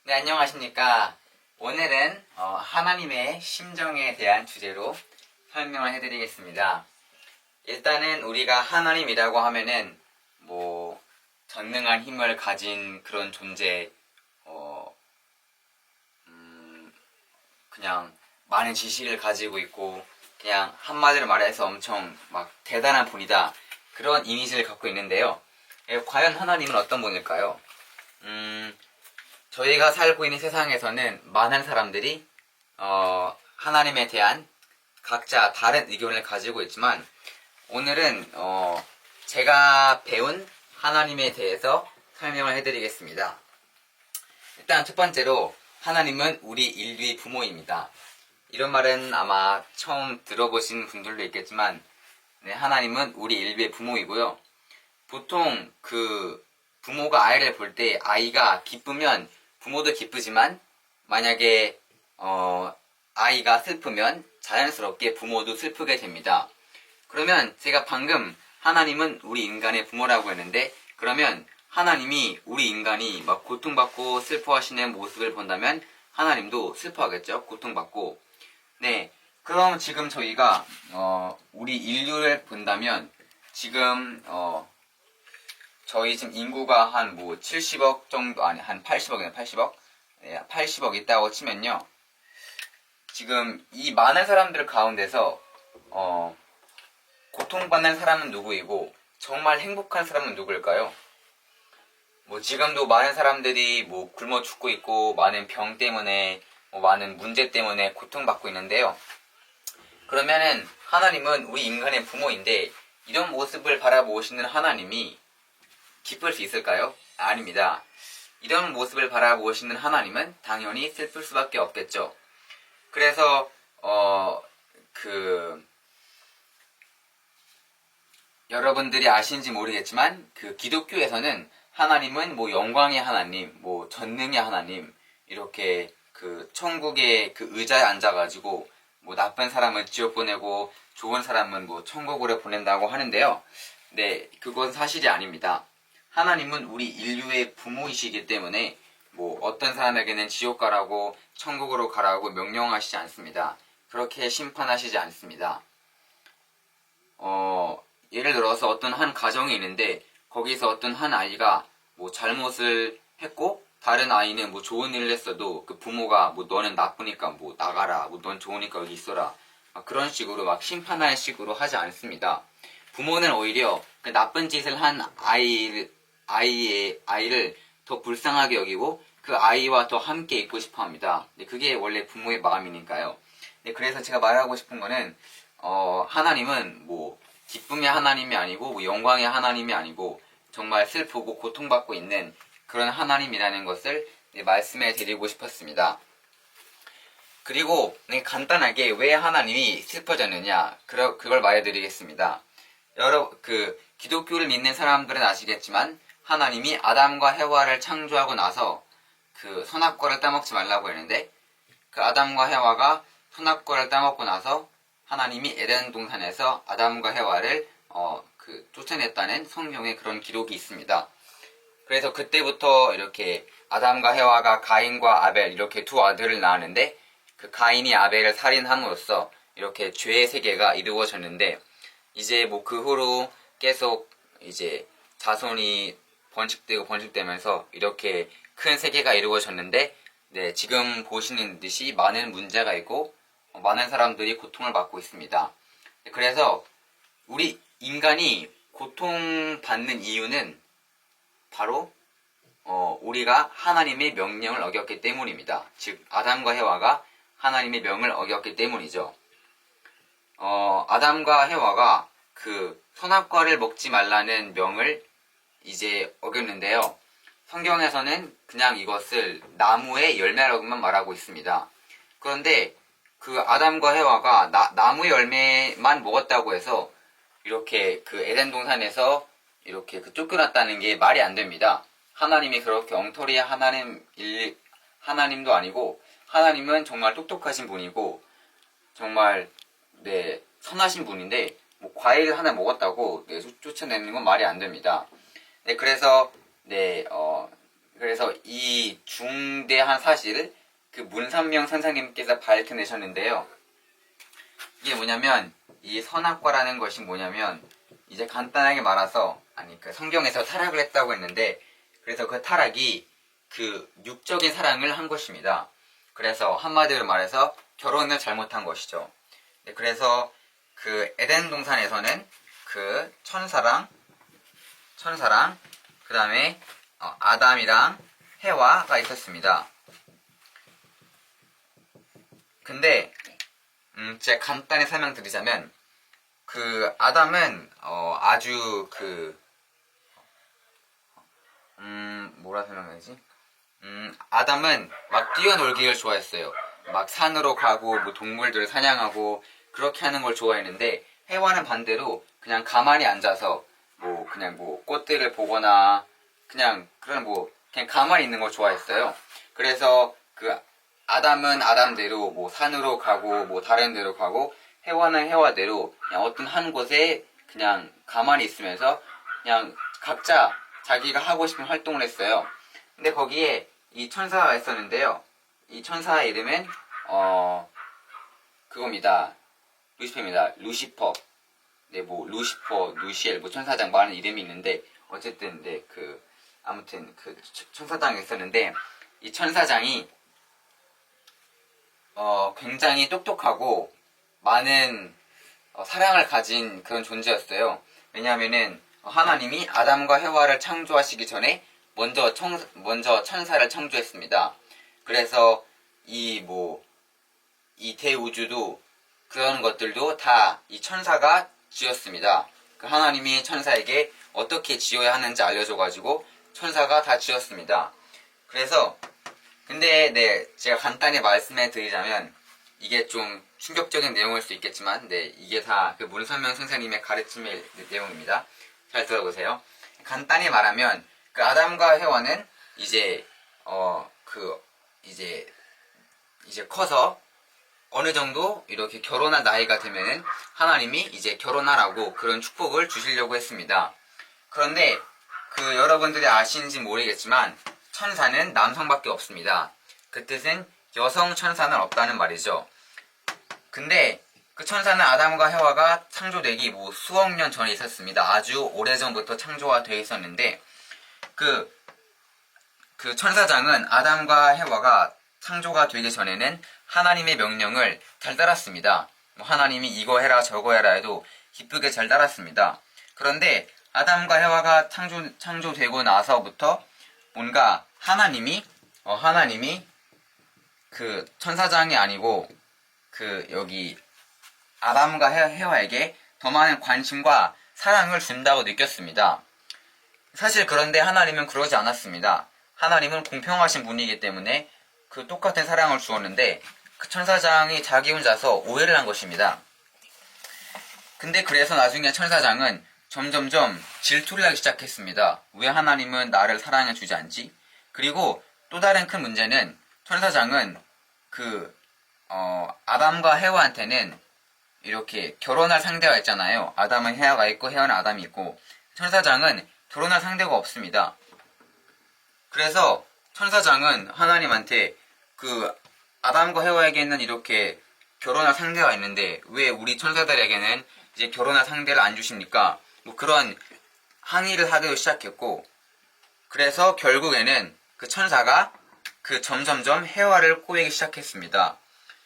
네, 안녕하십니까. 오늘은 하나님의 심정에 대한 주제로 설명을 해드리겠습니다. 일단은 우리가 하나님이라고 하면은 전능한 힘을 가진 그런 존재, 그냥 많은 지식을 가지고 있고 그냥 한마디로 말해서 엄청 막 대단한 분이다, 그런 이미지를 갖고 있는데요. 과연 하나님은 어떤 분일까요? 저희가 살고 있는 세상에서는 많은 사람들이 하나님에 대한 각자 다른 의견을 가지고 있지만, 오늘은 제가 배운 하나님에 대해서 설명을 해드리겠습니다. 일단 첫 번째로, 하나님은 우리 인류의 부모입니다. 이런 말은 아마 처음 들어보신 분들도 있겠지만, 네, 하나님은 우리 인류의 부모이고요. 보통 부모가 아이를 볼 때 아이가 기쁘면 부모도 기쁘지만, 만약에 아이가 슬프면 자연스럽게 부모도 슬프게 됩니다. 그러면 제가 방금 하나님은 우리 인간의 부모라고 했는데, 그러면 하나님이 우리 인간이 막 고통받고 슬퍼하시는 모습을 본다면 하나님도 슬퍼하겠죠? 고통받고. 네, 그럼 지금 저희가 우리 인류를 본다면, 지금 저희 지금 인구가 한 70억 정도, 아니 한 80억이네, 80억? 네, 80억 있다고 치면요, 지금 이 많은 사람들 가운데서 고통받는 사람은 누구이고 정말 행복한 사람은 누구일까요? 지금도 많은 사람들이 굶어 죽고 있고, 많은 병 때문에, 많은 문제 때문에 고통받고 있는데요. 그러면은 하나님은 우리 인간의 부모인데, 이런 모습을 바라보시는 하나님이 기쁠 수 있을까요? 아닙니다. 이런 모습을 바라보시는 하나님은 당연히 슬플 수밖에 없겠죠. 그래서 여러분들이 아시는지 모르겠지만, 기독교에서는 하나님은 영광의 하나님, 전능의 하나님, 이렇게 천국의 의자에 앉아가지고 나쁜 사람은 지옥 보내고 좋은 사람은 천국으로 보낸다고 하는데요. 네, 그건 사실이 아닙니다. 하나님은 우리 인류의 부모이시기 때문에 어떤 사람에게는 지옥 가라고, 천국으로 가라고 명령하시지 않습니다. 그렇게 심판하시지 않습니다. 예를 들어서 어떤 한 가정이 있는데, 거기서 어떤 한 아이가 잘못을 했고, 다른 아이는 좋은 일을 했어도 그 부모가 너는 나쁘니까 나가라, 넌 좋으니까 여기 있어라, 그런 식으로 심판할 식으로 하지 않습니다. 부모는 오히려 그 나쁜 짓을 한 아이를 더 불쌍하게 여기고 그 아이와 더 함께 있고 싶어 합니다. 그게 원래 부모의 마음이니까요. 그래서 제가 말하고 싶은 거는, 하나님은 기쁨의 하나님이 아니고 영광의 하나님이 아니고 정말 슬프고 고통받고 있는 그런 하나님이라는 것을 말씀해 드리고 싶었습니다. 그리고 간단하게 왜 하나님이 슬퍼졌느냐, 그걸 말해 드리겠습니다. 기독교를 믿는 사람들은 아시겠지만, 하나님이 아담과 해와를 창조하고 나서 선악과를 따먹지 말라고 했는데, 아담과 해와가 선악과를 따먹고 나서 하나님이 에덴 동산에서 아담과 해와를 쫓아냈다는 성경에 그런 기록이 있습니다. 그래서 그때부터 이렇게 아담과 해와가 가인과 아벨, 이렇게 두 아들을 낳았는데, 가인이 아벨을 살인함으로써 이렇게 죄의 세계가 이루어졌는데, 이제 그 후로 계속 이제 자손이 번식되면서 이렇게 큰 세계가 이루어졌는데, 네, 지금 보시는 듯이 많은 문제가 있고 많은 사람들이 고통을 받고 있습니다. 그래서 우리 인간이 고통받는 이유는 바로 우리가 하나님의 명령을 어겼기 때문입니다. 즉 아담과 해와가 하나님의 명을 어겼기 때문이죠. 아담과 해와가 선악과를 먹지 말라는 명을 이제 어겼는데요. 성경에서는 그냥 이것을 나무의 열매라고만 말하고 있습니다. 그런데 아담과 해와가 나무의 열매만 먹었다고 해서 이렇게 에덴 동산에서 이렇게 쫓겨났다는 게 말이 안 됩니다. 하나님이 그렇게 엉터리 하나님도 아니고, 하나님은 정말 똑똑하신 분이고 정말 선하신 분인데, 과일 하나 먹었다고 쫓아내는 건 말이 안 됩니다. 그래서 이 중대한 사실을 그 문선명 선생님께서 밝혀내셨는데요. 이게 뭐냐면 이 선악과라는 것이 뭐냐면 이제 간단하게 말해서 그 성경에서 타락을 했다고 했는데 그래서 그 타락이 그 육적인 사랑을 한 것입니다. 그래서 한마디로 말해서 결혼을 잘못한 것이죠. 네, 그래서 그 에덴 동산에서는 그 천사랑 그 다음에 아담이랑 해와가 있었습니다. 근데 제가 간단히 설명드리자면 그 아담은 아주 뭐라 설명해야지? 아담은 막 뛰어놀기를 좋아했어요. 막 산으로 가고 뭐 동물들을 사냥하고 그렇게 하는 걸 좋아했는데 해와는 반대로 그냥 가만히 앉아서 뭐 그냥 뭐 꽃들을 보거나 그냥 그냥 가만히 있는 걸 좋아했어요. 그래서 그 아담은 아담대로 뭐 산으로 가고 뭐 다른 데로 가고 해와는 해와대로 그냥 어떤 한 곳에 그냥 가만히 있으면서 그냥 각자 자기가 하고 싶은 활동을 했어요. 근데 거기에 이 천사가 있었는데요. 이 천사의 이름은 그겁니다. 루시퍼입니다. 루시퍼. 네, 뭐 루시퍼, 루시엘, 뭐 천사장 많은 이름이 있는데 어쨌든 네, 아무튼 그 천사장이 있었는데 이 천사장이 굉장히 똑똑하고 많은 사랑을 가진 그런 존재였어요. 왜냐하면은 하나님이 아담과 해와를 창조하시기 전에 먼저 천사를 창조했습니다. 그래서 이 대우주도 그런 것들도 다 이 천사가 지었습니다. 그 하나님이 천사에게 어떻게 지어야 하는지 알려줘가지고 천사가 다 지었습니다. 그래서 근데 네, 제가 간단히 말씀해 드리자면 이게 좀 충격적인 내용일 수 있겠지만 네, 이게 다 그 문선명 선생님의 가르침의 내용입니다. 잘 들어보세요. 간단히 말하면 그 아담과 해와는 이제 이제 커서 어느 정도 이렇게 결혼할 나이가 되면은 하나님이 이제 결혼하라고 그런 축복을 주시려고 했습니다. 그런데 그 여러분들이 아시는지 모르겠지만 천사는 남성밖에 없습니다. 그 뜻은 여성 천사는 없다는 말이죠. 근데 그 천사는 아담과 해와가 창조되기 뭐 수억 년 전에 있었습니다. 아주 오래전부터 창조가 되어 있었는데 그 천사장은 아담과 해와가 창조가 되기 전에는 하나님의 명령을 잘 따랐습니다. 하나님이 이거 해라 저거 해라 해도 기쁘게 잘 따랐습니다. 그런데 아담과 해와가 창조되고 나서부터 뭔가 하나님이 그 천사장이 아니고 그 여기 아담과 해와에게 더 많은 관심과 사랑을 준다고 느꼈습니다. 사실 그런데 하나님은 그러지 않았습니다. 하나님은 공평하신 분이기 때문에 그 똑같은 사랑을 주었는데 그 천사장이 자기 혼자서 오해를 한 것입니다. 근데 그래서 나중에 천사장은 점점점 질투를 하기 시작했습니다. 왜 하나님은 나를 사랑해 주지 않지? 그리고 또 다른 큰 문제는 천사장은 아담과 해와한테는 이렇게 결혼할 상대가 있잖아요. 아담은 해와가 있고 해와는 아담이 있고 천사장은 결혼할 상대가 없습니다. 그래서 천사장은 하나님한테 아담과 해와에게는 이렇게 결혼할 상대가 있는데 왜 우리 천사들에게는 이제 결혼할 상대를 안 주십니까? 뭐 그런 항의를 하기 시작했고 그래서 결국에는 그 천사가 점점점 해와를 꼬이기 시작했습니다.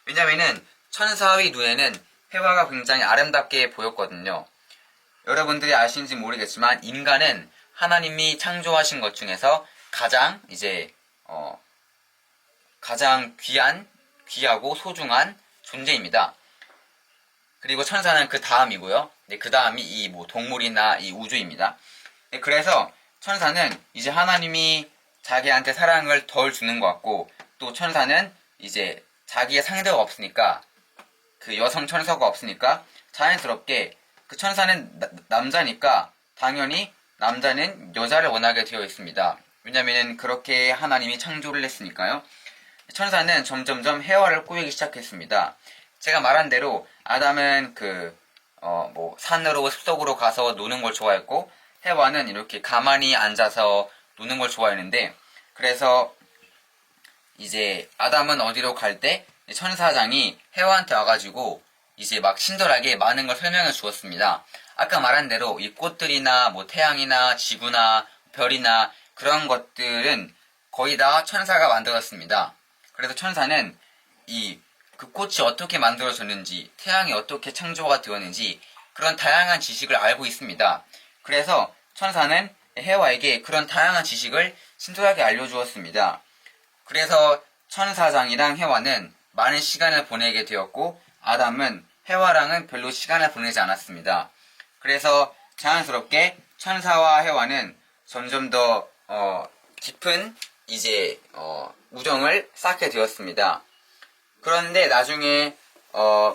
왜냐면은 천사의 눈에는 해와가 굉장히 아름답게 보였거든요. 여러분들이 아시는지 모르겠지만 인간은 하나님이 창조하신 것 중에서 가장 귀하고 소중한 존재입니다. 그리고 천사는 그 다음이고요. 네, 그 다음이 이 동물이나 이 우주입니다. 네, 그래서 천사는 이제 하나님이 자기한테 사랑을 덜 주는 것 같고 또 천사는 이제 자기의 상대가 없으니까 그 여성 천사가 없으니까 자연스럽게 그 천사는 남자니까 당연히 남자는 여자를 원하게 되어 있습니다. 왜냐면은 그렇게 하나님이 창조를 했으니까요. 천사는 점점점 해와를 꼬이기 시작했습니다. 제가 말한 대로 아담은 산으로 숲속으로 가서 노는 걸 좋아했고 해와는 이렇게 가만히 앉아서 노는 걸 좋아했는데 그래서 이제 아담은 어디로 갈 때 천사장이 해와한테 와가지고 이제 막 친절하게 많은 걸 설명해 주었습니다. 아까 말한 대로 이 꽃들이나 뭐 태양이나 지구나 별이나 그런 것들은 거의 다 천사가 만들었습니다. 그래서 천사는 그 꽃이 어떻게 만들어졌는지, 태양이 어떻게 창조가 되었는지 그런 다양한 지식을 알고 있습니다. 그래서 천사는 해와에게 그런 다양한 지식을 친절하게 알려주었습니다. 그래서 천사장이랑 해와는 많은 시간을 보내게 되었고 아담은 해와랑은 별로 시간을 보내지 않았습니다. 그래서 자연스럽게 천사와 해와는 점점 더 깊은 이제 우정을 쌓게 되었습니다. 그런데 나중에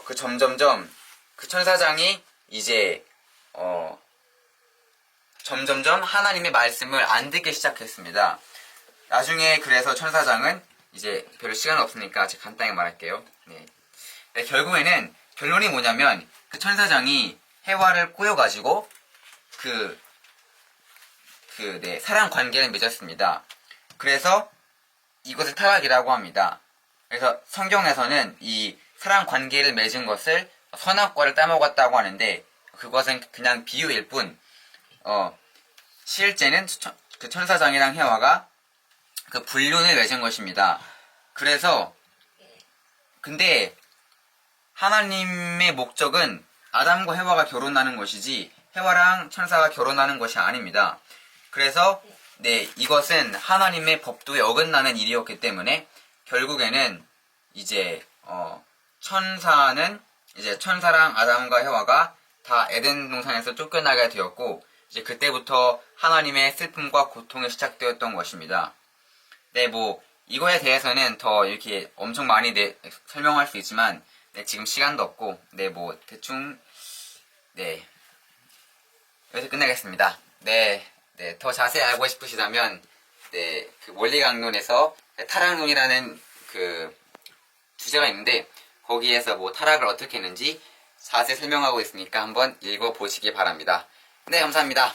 그 점점점 그 천사장이 이제 점점점 하나님의 말씀을 안 듣기 시작했습니다. 나중에 그래서 천사장은 이제 별로 시간 없으니까 제가 간단히 말할게요. 네, 결국에는 결론이 뭐냐면 그 천사장이 해와를 꼬여가지고 사랑 관계를 맺었습니다. 그래서 이것을 타락이라고 합니다. 그래서 성경에서는 이 사랑 관계를 맺은 것을 선악과를 따먹었다고 하는데 그것은 그냥 비유일 뿐, 실제는 그 천사장이랑 해와가 그 불륜을 맺은 것입니다. 그래서 근데 하나님의 목적은 아담과 해와가 결혼하는 것이지 해와랑 천사가 결혼하는 것이 아닙니다. 그래서 이것은 하나님의 법도에 어긋나는 일이었기 때문에 결국에는 이제 천사랑 아담과 해와가 다 에덴 동산에서 쫓겨나게 되었고 이제 그때부터 하나님의 슬픔과 고통이 시작되었던 것입니다. 이거에 대해서는 더 이렇게 엄청 많이 설명할 수 있지만 지금 시간도 없고 대충 여기서 끝내겠습니다. 더 자세히 알고 싶으시다면 그 원리강론에서 타락론이라는 그 주제가 있는데 거기에서 타락을 어떻게 했는지 자세히 설명하고 있으니까 한번 읽어보시기 바랍니다. 감사합니다.